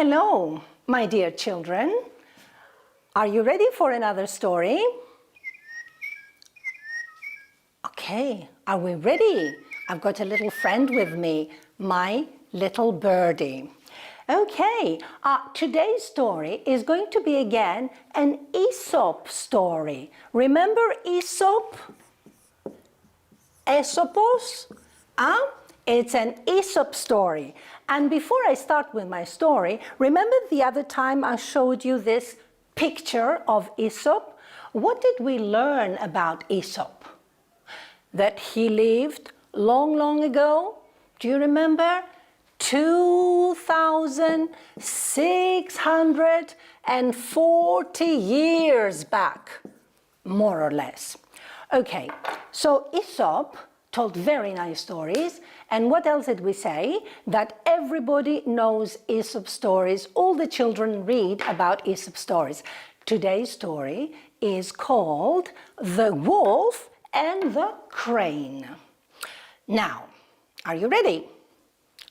Hello, my dear children. Are you ready for another story? Okay, are we ready? I've got a little friend with me, my little birdie. Okay, today's story is going to be again an Aesop story. Remember Aesop? Aesopos? It's an Aesop story. And before I start with my story, remember the other time I showed you this picture of Aesop? What did we learn about Aesop? That he lived long, long ago. Do you remember? 2,640 years back, more or less. Okay, so Aesop told very nice stories. And what else did we say? That everybody knows Aesop stories. All the children read about Aesop stories. Today's story is called The Wolf and the Crane. Now, are you ready?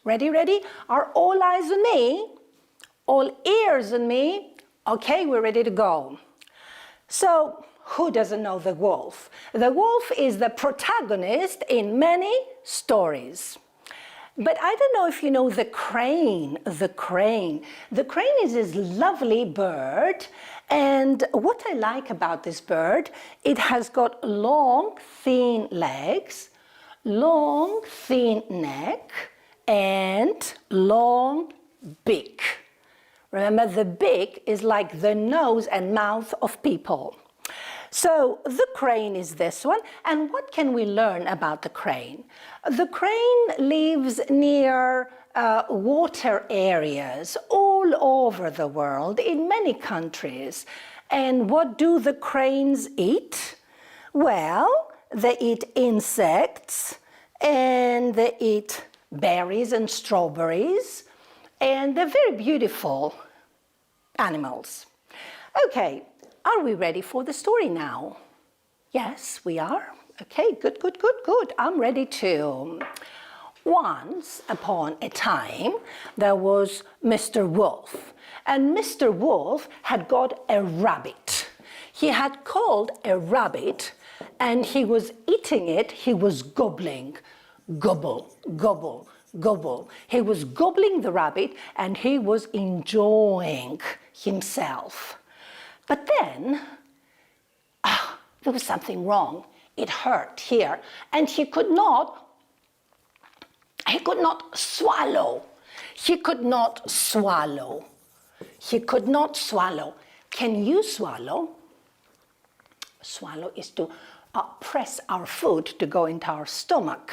Ready, ready? Are all eyes on me? All ears on me? Okay, we're ready to go. So, who doesn't know the wolf? The wolf is the protagonist in many stories. But I don't know if you know the crane. The crane. The crane is this lovely bird. And what I like about this bird, it has got long, thin legs, long, thin neck, and long beak. Remember, the beak is like the nose and mouth of people. So the crane is this one. And what can we learn about the crane? The crane lives near water areas all over the world, in many countries. And what do the cranes eat? Well, they eat insects, and they eat berries and strawberries, and they're very beautiful animals. Okay. Are we ready for the story now? Yes, we are. Okay, good, good, good, good. I'm ready too. Once upon a time, there was Mr. Wolf. And Mr. Wolf had got a rabbit. He had caught a rabbit and he was eating it. He was gobbling. Gobble, gobble, gobble. He was gobbling the rabbit and he was enjoying himself. But then, there was something wrong. It hurt here, and he could not swallow. He could not swallow. He could not swallow. Can you swallow? Swallow is to press our food to go into our stomach.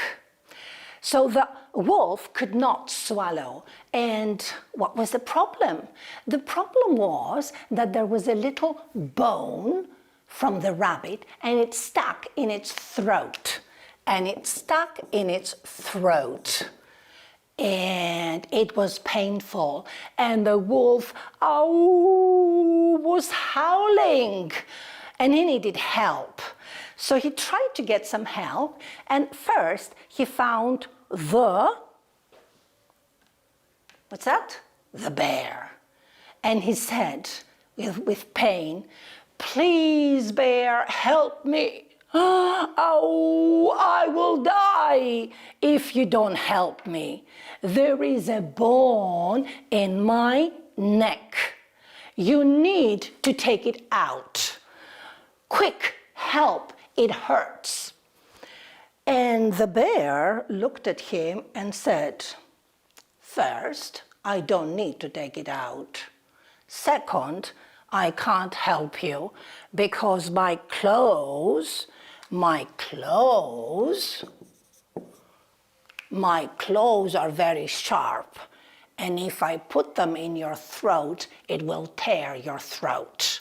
So the wolf could not swallow. And what was the problem? The problem was that there was a little bone from the rabbit and it stuck in its throat. And it stuck in its throat. And it was painful. And the wolf, was howling. And he needed help. So he tried to get some help. And first he found what's that? The bear. And he said, with pain, "Please, bear, help me. Oh, I will die if you don't help me. There is a bone in my neck. You need to take it out. Quick, help, it hurts." And the bear looked at him and said, "First, I don't need to take it out. Second, I can't help you because my claws are very sharp. And if I put them in your throat, it will tear your throat."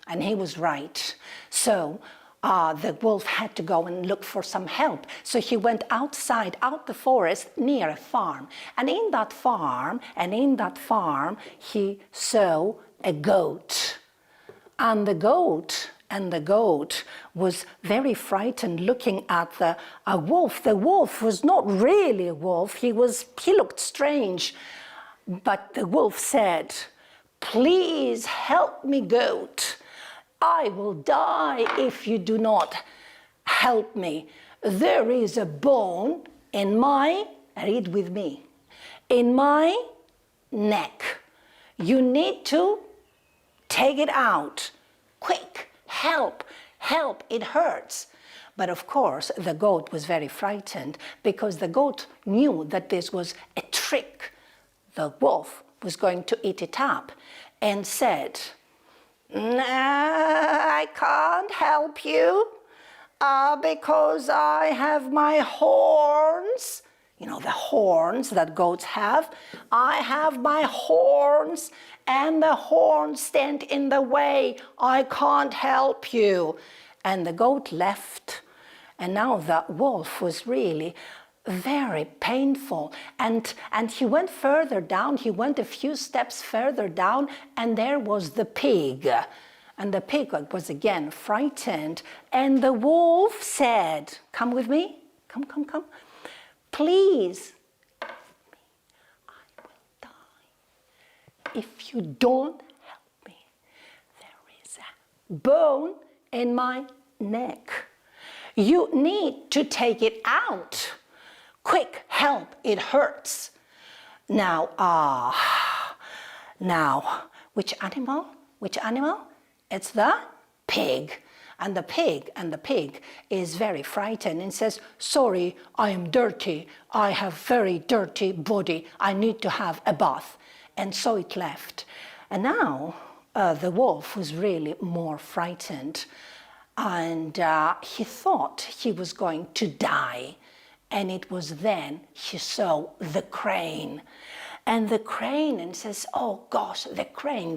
And he was right. So the wolf had to go and look for some help. So he went outside, out the forest, near a farm. And in that farm, he saw a goat. And the goat was very frightened looking at the wolf. The wolf was not really a wolf. He looked strange. But the wolf said, "Please help me, goat. I will die if you do not help me. There is a bone in my," read with me, "in my neck. You need to take it out. Quick, help, help, it hurts." But of course, the goat was very frightened because the goat knew that this was a trick. The wolf was going to eat it up and said, "I can't help you because I have my horns." You know, the horns that goats have. "I have my horns and the horns stand in the way. I can't help you." And the goat left. And now the wolf was really very painful. And he went further down. He went a few steps further down, and there was the pig. And the pig was again frightened. And the wolf said, "Come with me. Come, come, come. Please, help me. I will die if you don't help me. There is a bone in my neck. You need to take it out. Quick, help, it hurts." Now, which animal? Which animal? It's the pig. And the pig is very frightened and says, "Sorry, I am dirty. I have very dirty body. I need to have a bath." And so it left. And now the wolf was really more frightened. And he thought he was going to die. And it was then he saw the crane. And the crane says, "Oh gosh, the crane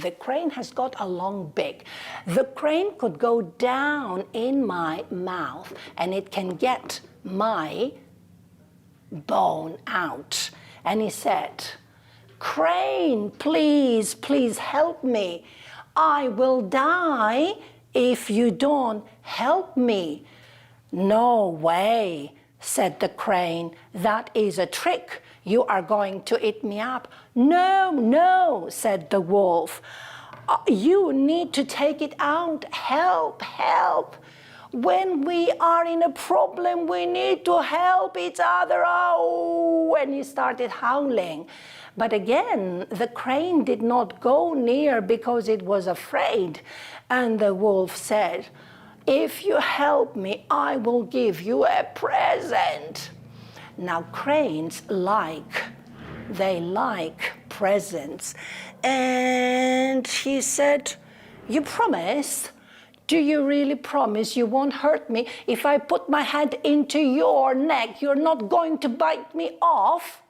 has got a long beak. The crane could go down in my mouth and it can get my bone out." And he said, "Crane, please, please help me. I will die if you don't help me." "No way," said the crane. "That is a trick. You are going to eat me up." "No, no," said the wolf. "You need to take it out. Help, help. When we are in a problem, we need to help each other." Oh, and he started howling. But again, the crane did not go near because it was afraid. And the wolf said, "If you help me, I will give you a present." Now cranes they like presents. And he said, "You promise? Do you really promise you won't hurt me? If I put my head into your neck, you're not going to bite me off?"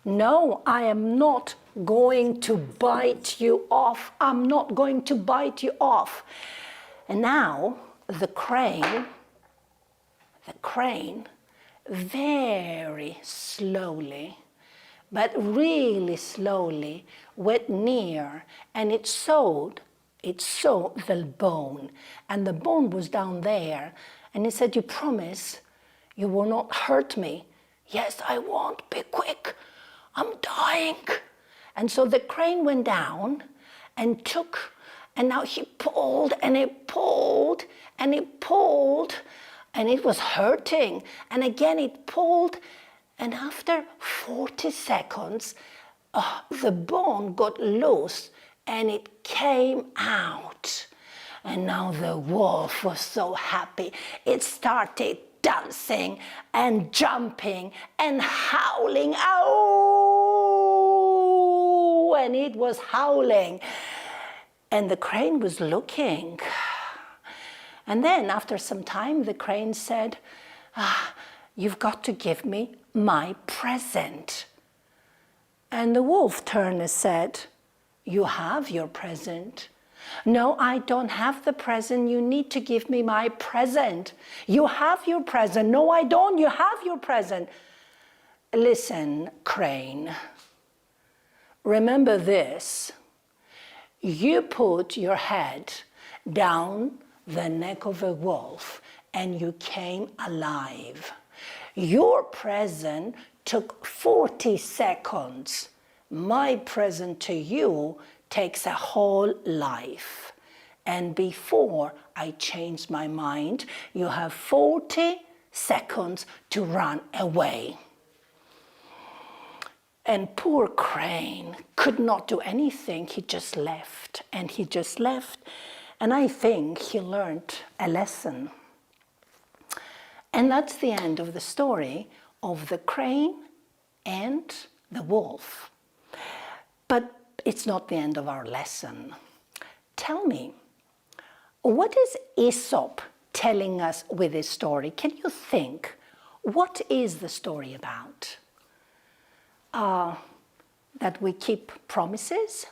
"No, I am not going to bite you off. I'm not going to bite you off." And now the crane very slowly, but really slowly, went near, and it saw the bone, and the bone was down there. And he said, "You promise you will not hurt me?" "Yes, I won't. Be quick. I'm dying." And so the crane went down and now he pulled and it pulled and it pulled, and it was hurting. And again it pulled, and after 40 seconds, the bone got loose and it came out. And now the wolf was so happy. It started dancing and jumping and howling. Oh, and it was howling. And the crane was looking. And then after some time, the crane said, "You've got to give me my present." And the wolf turned and said, "You have your present." "No, I don't have the present. You need to give me my present." "You have your present." "No, I don't. You have your present." "Listen, crane, remember this. You put your head down the neck of a wolf and you came alive. Your present took 40 seconds, my present to you takes a whole life. And before I change my mind, you have 40 seconds to run away. And poor Crane could not do anything. He just left, and he just left. And I think he learned a lesson. And that's the end of the story of the crane and the wolf. But it's not the end of our lesson. Tell me, what is Aesop telling us with this story? Can you think? What is the story about? That we keep promises?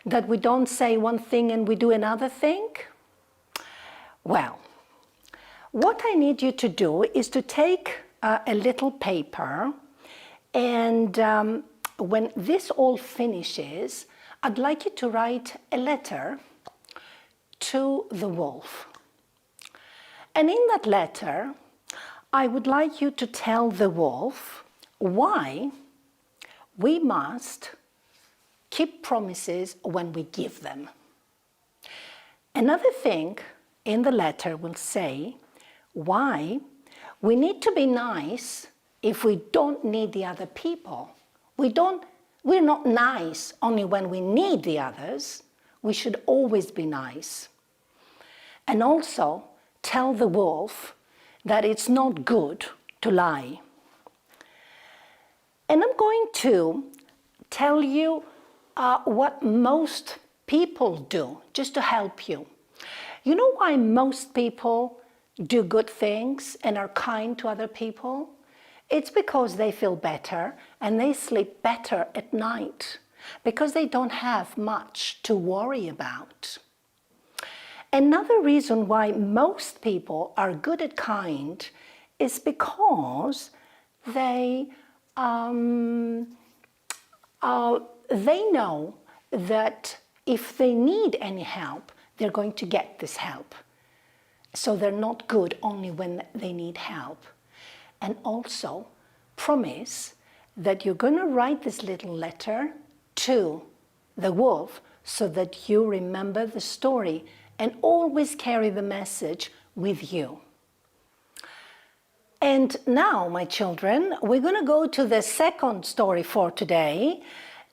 That we don't say one thing and we do another thing? Well, what I need you to do is to take a little paper, and when this all finishes, I'd like you to write a letter to the wolf. And in that letter, I would like you to tell the wolf why we must keep promises when we give them. Another thing in the letter will say why we need to be nice if we don't need the other people. We're not nice only when we need the others. We should always be nice. And also tell the wolf that it's not good to lie. And I'm going to tell you what most people do, just to help you. You know why most people do good things and are kind to other people? It's because they feel better and they sleep better at night, because they don't have much to worry about. Another reason why most people are good at kind is because they know that if they need any help, they're going to get this help. So they're not good only when they need help. And also promise that you're going to write this little letter to the wolf so that you remember the story and always carry the message with you. And now, my children, we're going to go to the second story for today.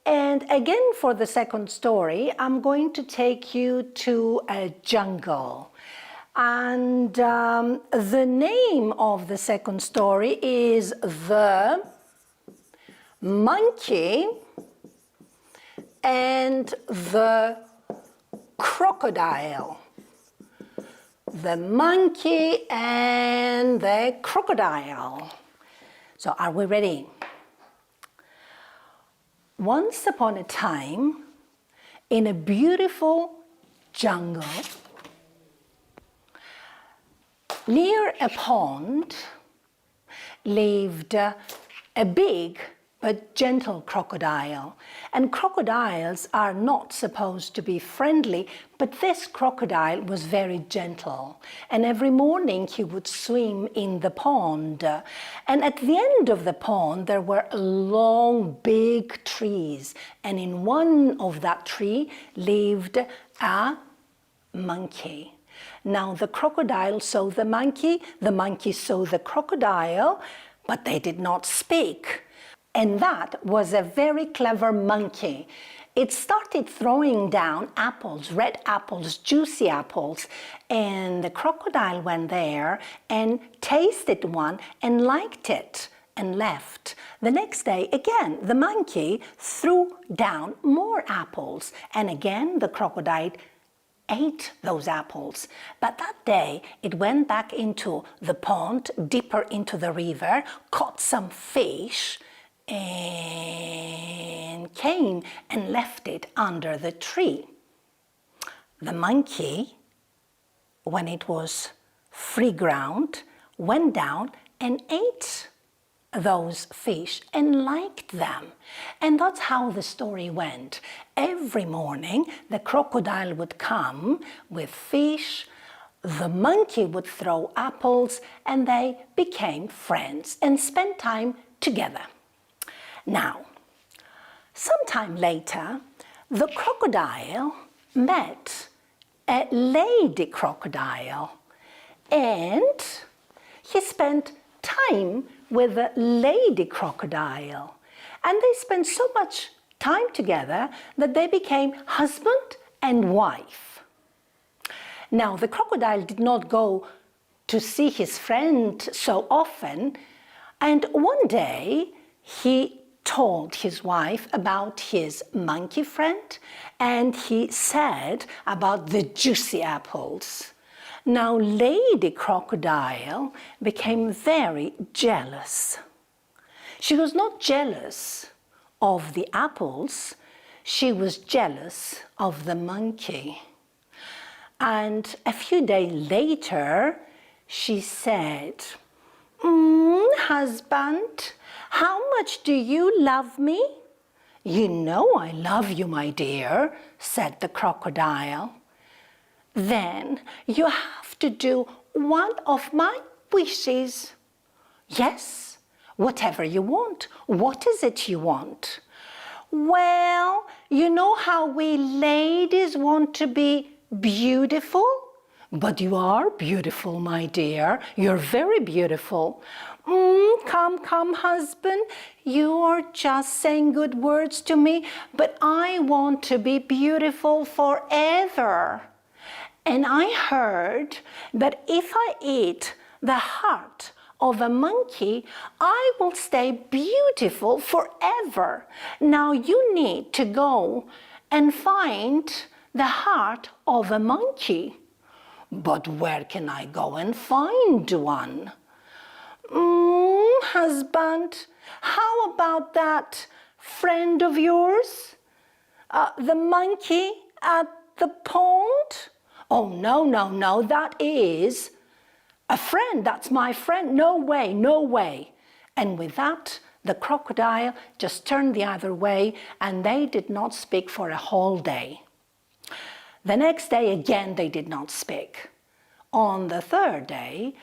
And again, for the second story, I'm going to take you to a jungle. And the name of the second story is The Monkey and the Crocodile. The Monkey and the Crocodile. So are we ready? Once upon a time, in a beautiful jungle, near a pond, lived a big but gentle crocodile. And crocodiles are not supposed to be friendly, but this crocodile was very gentle. And every morning he would swim in the pond. And at the end of the pond there were long, big trees. And in one of that tree lived a monkey. Now the crocodile saw the monkey saw the crocodile, but they did not speak. And that was a very clever monkey. It started throwing down apples, red apples, juicy apples, and the crocodile went there and tasted one and liked it and left. The next day, again, the monkey threw down more apples, and again the crocodile ate those apples. But that day it went back into the pond, deeper into the river, caught some fish, and came and left it under the tree. The monkey, when it was free ground, went down and ate those fish and liked them. And that's how the story went. Every morning the crocodile would come with fish, the monkey would throw apples, and they became friends and spent time together. Now, Sometime later, the crocodile met a lady crocodile, and he spent time with the lady crocodile. And they spent so much time together that they became husband and wife. Now, the crocodile did not go to see his friend so often, and one day he told his wife about his monkey friend, and he said about the juicy apples. Now, Lady Crocodile became very jealous. She was not jealous of the apples, she was jealous of the monkey. And a few days later, she said, husband, how much do you love me? You know I love you, my dear, said the crocodile. Then you have to do one of my wishes. Yes, whatever you want. What is it you want? Well, you know how we ladies want to be beautiful? But you are beautiful, my dear. You're very beautiful. Come, husband. You are just saying good words to me, but I want to be beautiful forever. And I heard that if I eat the heart of a monkey, I will stay beautiful forever. Now you need to go and find the heart of a monkey. But where can I go and find one? Husband, how about that friend of yours? The monkey at the pond? Oh, no, that is a friend, that's my friend. No way. And with that, the crocodile just turned the other way, and they did not speak for a whole day. The next day, again, they did not speak. On the third day,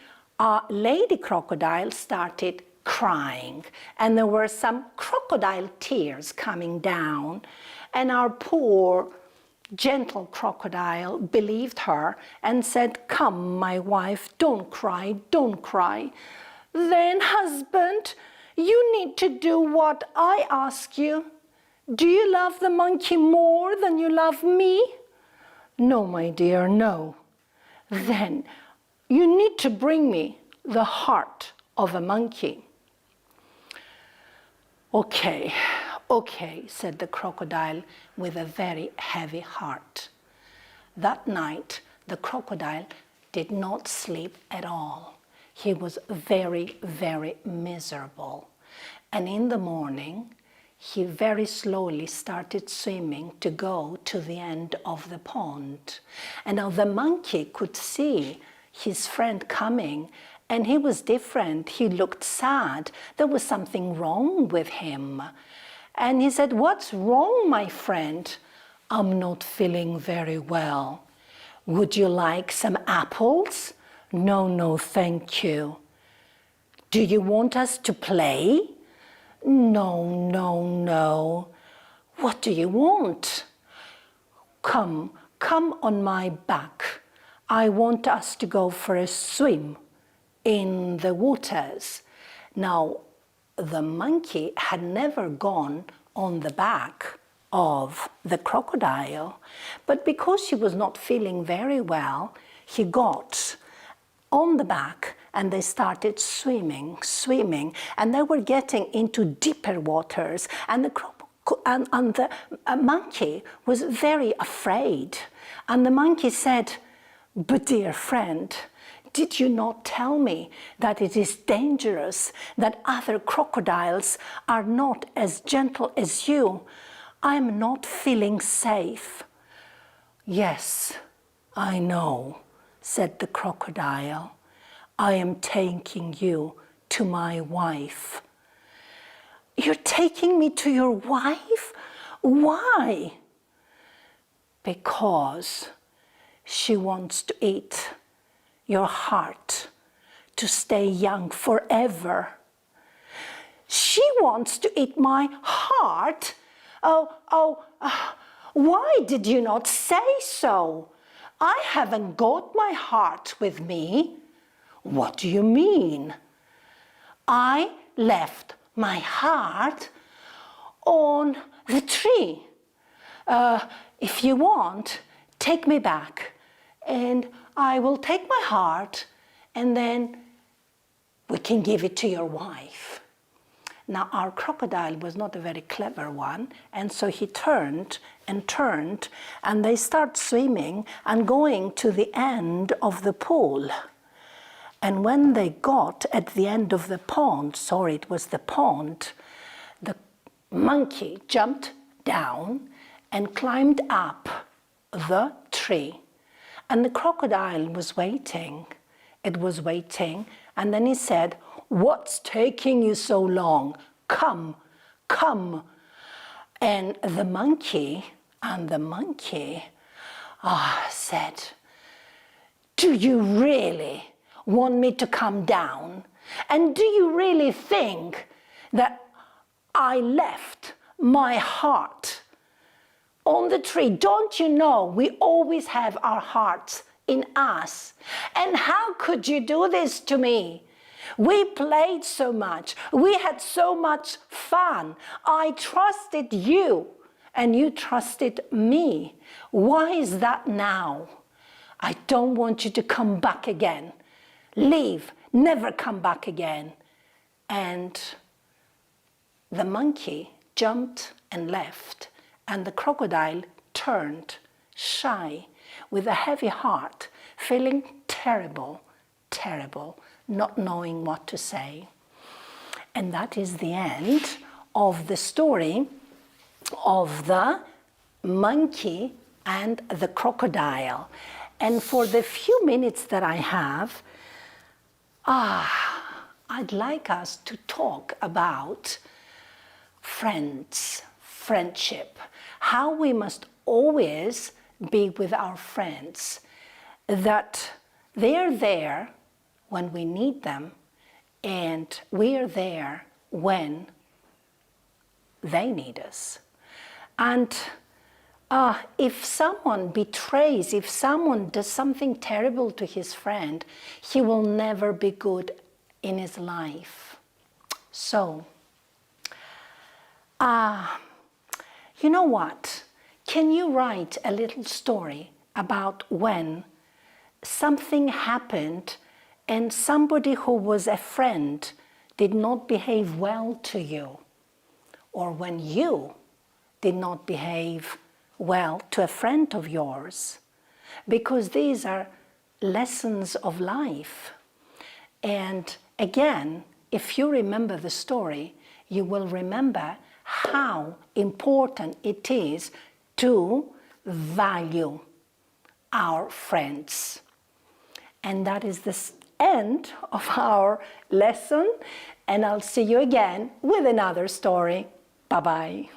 Lady Crocodile started crying, and there were some crocodile tears coming down, and our poor gentle crocodile believed her and said, "Come, my wife, don't cry. Then, husband, you need to do what I ask you. Do you love the monkey more than you love me?" "No, my dear, no." "Then you need to bring me the heart of a monkey." Okay, said the crocodile with a very heavy heart. That night, the crocodile did not sleep at all. He was very, very miserable. And in the morning, he very slowly started swimming to go to the end of the pond. And now the monkey could see his friend coming, and he was different. He looked sad. There was something wrong with him. And he said, "What's wrong, my friend?" "I'm not feeling very well." "Would you like some apples?" No, thank you." "Do you want us to play?" No. "What do you want?" Come on my back. I want us to go for a swim in the waters." Now, the monkey had never gone on the back of the crocodile, but because he was not feeling very well, he got on the back and they started swimming, and they were getting into deeper waters, and the monkey was very afraid. And the monkey said, "But dear friend, did you not tell me that it is dangerous, that other crocodiles are not as gentle as you? I'm not feeling safe." "Yes, I know," said the crocodile. "I am taking you to my wife." "You're taking me to your wife? Why?" "Because she wants to eat your heart to stay young forever." "She wants to eat my heart? Why did you not say so? I haven't got my heart with me. What do you mean? I left my heart on the tree. If you want, take me back, and I will take my heart, and then we can give it to your wife. Now, our crocodile was not a very clever one, and so he turned, and they start swimming and going to the end of the pool. And when they got at the end of the pond, sorry, it was the pond, the monkey jumped down and climbed up the tree. And the crocodile was waiting. It was waiting, and then he said, "What's taking you so long? Come, come." And the monkey said, "Do you really want me to come down? And do you really think that I left my heart on the tree? Don't you know we always have our hearts in us? And how could you do this to me? We played so much. We had so much fun. I trusted you and you trusted me. Why is that now? I don't want you to come back again. Leave, never come back again." And the monkey jumped and left, and the crocodile turned shy with a heavy heart, feeling terrible, terrible, not knowing what to say. And that is the end of the story of the monkey and the crocodile. And for the few minutes that I have, I'd like us to talk about friends, friendship, how we must always be with our friends, that they're there when we need them, and we're there when they need us. And if someone betrays, if someone does something terrible to his friend, he will never be good in his life. So, you know what? Can you write a little story about when something happened and somebody who was a friend did not behave well to you, or when you did not behave well to a friend of yours? Because these are lessons of life. And again, if you remember the story, you will remember how important it is to value our friends. And that is the end of our lesson, and I'll see you again with another story. Bye-bye.